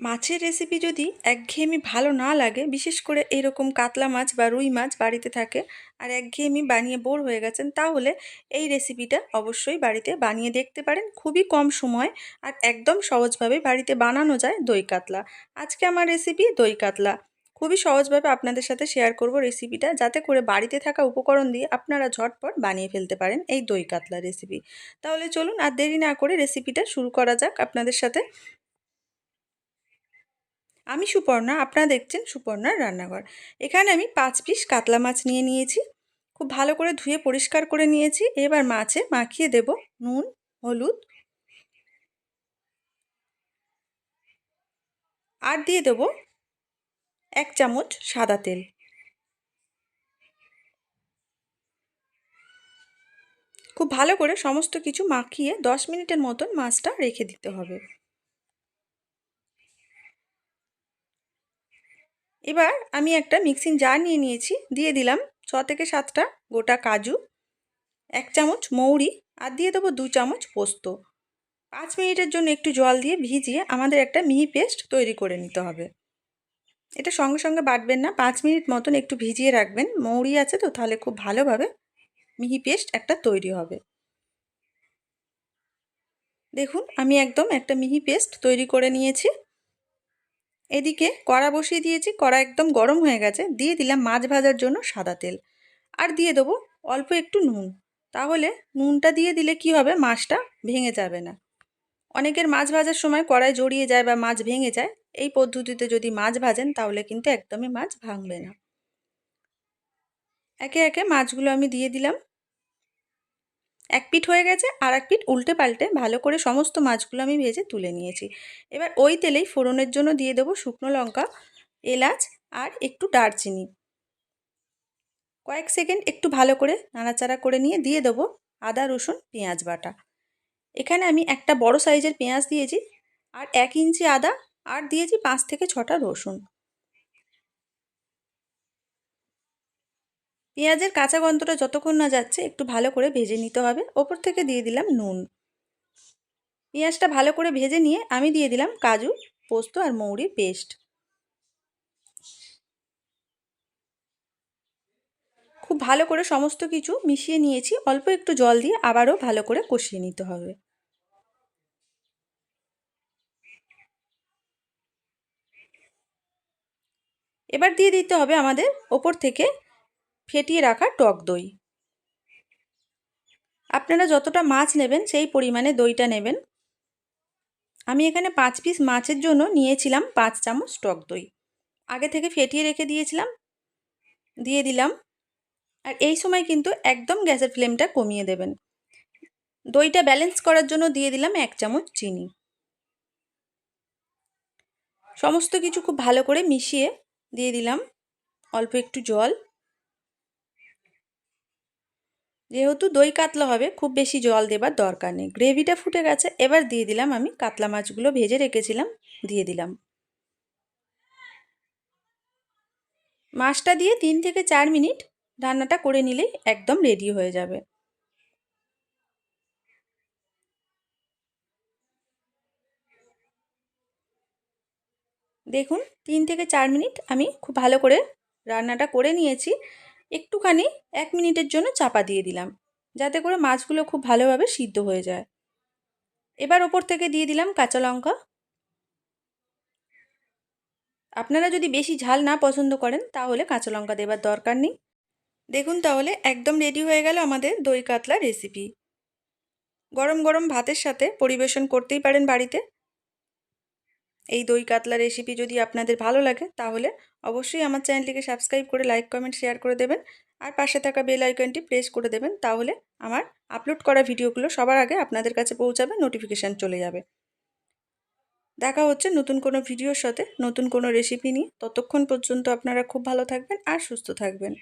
মাছের রেসিপি যদি একঘেয়েমি ভালো না লাগে, বিশেষ করে এরকম কাতলা মাছ বা রুই মাছ বাড়িতে থাকে আর একঘেয়েমি বানিয়ে বোর হয়ে গেছেন, তাহলে এই রেসিপিটা অবশ্যই বাড়িতে বানিয়ে দেখতে পারেন। খুবই কম সময় আর একদম সহজভাবে বাড়িতে বানানো যায় দই কাতলা। আজকে আমার রেসিপি দই কাতলা। খুবই সহজভাবে আপনাদের সাথে শেয়ার করব রেসিপিটা, যাতে করে বাড়িতে থাকা উপকরণ দিয়ে আপনারা ঝটপট বানিয়ে ফেলতে পারেন এই দই কাতলা রেসিপি। তাহলে চলুন আর দেরি না করে রেসিপিটা শুরু করা যাক আপনাদের সাথে। আমি সুপর্ণা, আপনারা দেখছেন সুপর্ণার রান্নাঘর। এখানে আমি 5 পিস কাতলা মাছ নিয়ে নিয়েছি। খুব ভালো করে ধুয়ে পরিষ্কার করে নিয়েছি। এবার মাছে মাখিয়ে দেব নুন, হলুদ আর দিয়ে দেব 1 চামচ সাদা তেল। খুব ভালো করে সমস্ত কিছু মাখিয়ে 10 মিনিটের মতন মাছটা রেখে দিতে হবে। এবার আমি একটা মিক্সিং জার নিয়ে নিয়েছি, দিয়ে দিলাম 6 থেকে 7টা গোটা কাজু, 1 চামচ মৌরি আর দিয়ে দেবো 2 চামচ পোস্ত। 5 মিনিটের জন্য একটু জল দিয়ে ভিজিয়ে আমাদের একটা মিহি পেস্ট তৈরি করে নিতে হবে। এটা সঙ্গে সঙ্গে বাটবেন না, 5 মিনিট মতন একটু ভিজিয়ে রাখবেন। মৌরি আছে তো, তাহলে খুব ভালোভাবে মিহি পেস্ট একটা তৈরি হবে। দেখুন আমি একদম একটা মিহি পেস্ট তৈরি করে নিয়েছি। এদিকে কড়া বসিয়ে দিয়েছি, কড়া একদম গরম হয়ে গেছে। দিয়ে দিলাম মাছ ভাজার জন্য সাদা তেল আর দিয়ে দেবো অল্প একটু নুন। তাহলে নুনটা দিয়ে দিলে কি হবে, মাছটা ভেঙে যাবে না। অনেকের মাছ ভাজার সময় কড়াই জড়িয়ে যায় বা মাছ ভেঙে যায়। এই পদ্ধতিতে যদি মাছ ভাজেন তাহলে কিন্তু একদমই মাছ ভাঙবে না। একে একে মাছগুলো আমি দিয়ে দিলাম। এক পিঠ হয়ে গেছে, আর এক পিঠ উল্টে পাল্টে ভালো করে সমস্ত মাছগুলো আমি ভেজে তুলে নিয়েছি। এবার ওই তেলেই ফোড়নের জন্য দিয়ে দেবো শুকনো লঙ্কা, এলাচ আর একটু দারচিনি। কয়েক সেকেন্ড একটু ভালো করে নাড়াচাড়া করে নিয়ে দিয়ে দেবো আদা রসুন পেঁয়াজ বাটা। এখানে আমি একটা বড় সাইজের পেঁয়াজ দিয়েছি আর 1 ইঞ্চি আদা আর দিয়েছি 5 থেকে 6টা রসুন। পেঁয়াজের কাঁচা গন্ধটা যতক্ষণ না যাচ্ছে একটু ভালো করে ভেজে নিতে হবে। ওপর থেকে দিয়ে দিলাম নুন। পেঁয়াজটা ভালো করে ভেজে নিয়ে আমি দিয়ে দিলাম কাজু, পোস্ত আর মৌরির পেস্ট। খুব ভালো করে সমস্ত কিছু মিশিয়ে নিয়েছি। অল্প একটু জল দিয়ে আবারও ভালো করে কষিয়ে নিতে হবে। এবার দিয়ে দিতে হবে আমাদের ওপর থেকে ফেটিয়ে রাখা টক দই। আপনারা যতটা মাছ নেবেন সেই পরিমাণে দইটা নেবেন। আমি এখানে 5 পিস মাছের জন্য নিয়েছিলাম 5 চামচ টক দই। আগে থেকে ফেটিয়ে রেখে দিয়েছিলাম, দিয়ে দিলাম। আর এই সময় কিন্তু একদম গ্যাসের ফ্লেমটা কমিয়ে দেবেন। দইটা ব্যালেন্স করার জন্য দিয়ে দিলাম 1 চামচ চিনি। সমস্ত কিছু খুব ভালো করে মিশিয়ে দিয়ে দিলাম অল্প একটু জল। যেহেতু দই কাতলা হবে, খুব বেশি জল দেবার দরকার নেই। গ্রেভিটা ফুটে গেছে, এবার দিয়ে দিলাম আমি কাতলা মাছগুলো ভেজে রেখেছিলাম, দিয়ে দিলাম। মাছটা দিয়ে 3 থেকে 4 মিনিট রান্নাটা করে নিলেই একদম রেডি হয়ে যাবে। দেখুন 3 থেকে 4 মিনিট আমি খুব ভালো করে রান্নাটা করে নিয়েছি। একটুখানি 1 মিনিটের জন্য চাপা দিয়ে দিলাম, যাতে করে মাছগুলো খুব ভালোভাবে সিদ্ধ হয়ে যায়। এবার ওপর থেকে দিয়ে দিলাম কাঁচা লঙ্কা। আপনারা যদি বেশি ঝাল না পছন্দ করেন তাহলে কাঁচা লঙ্কা দেবার দরকার নেই। দেখুন তাহলে একদম রেডি হয়ে গেল আমাদের দই কাতলা রেসিপি। গরম গরম ভাতের সাথে পরিবেশন করতেই পারেন বাড়িতে। এই দই কাতলা রেসিপি যদি আপনাদের ভালো লাগে তাহলে অবশ্যই আমার চ্যানেলটিকে সাবস্ক্রাইব করে লাইক কমেন্ট শেয়ার করে দেবেন, আর পাশে থাকা বেল আইকনটি প্রেস করে দেবেন। তাহলে আমার আপলোড করা ভিডিওগুলো সবার আগে আপনাদের কাছে পৌঁছাবে, নোটিফিকেশান চলে যাবে। দেখা হচ্ছে নতুন কোনো ভিডিওর সাথে, নতুন কোনো রেসিপি নিয়ে। ততক্ষণ পর্যন্ত আপনারা খুব ভালো থাকবেন আর সুস্থ থাকবেন।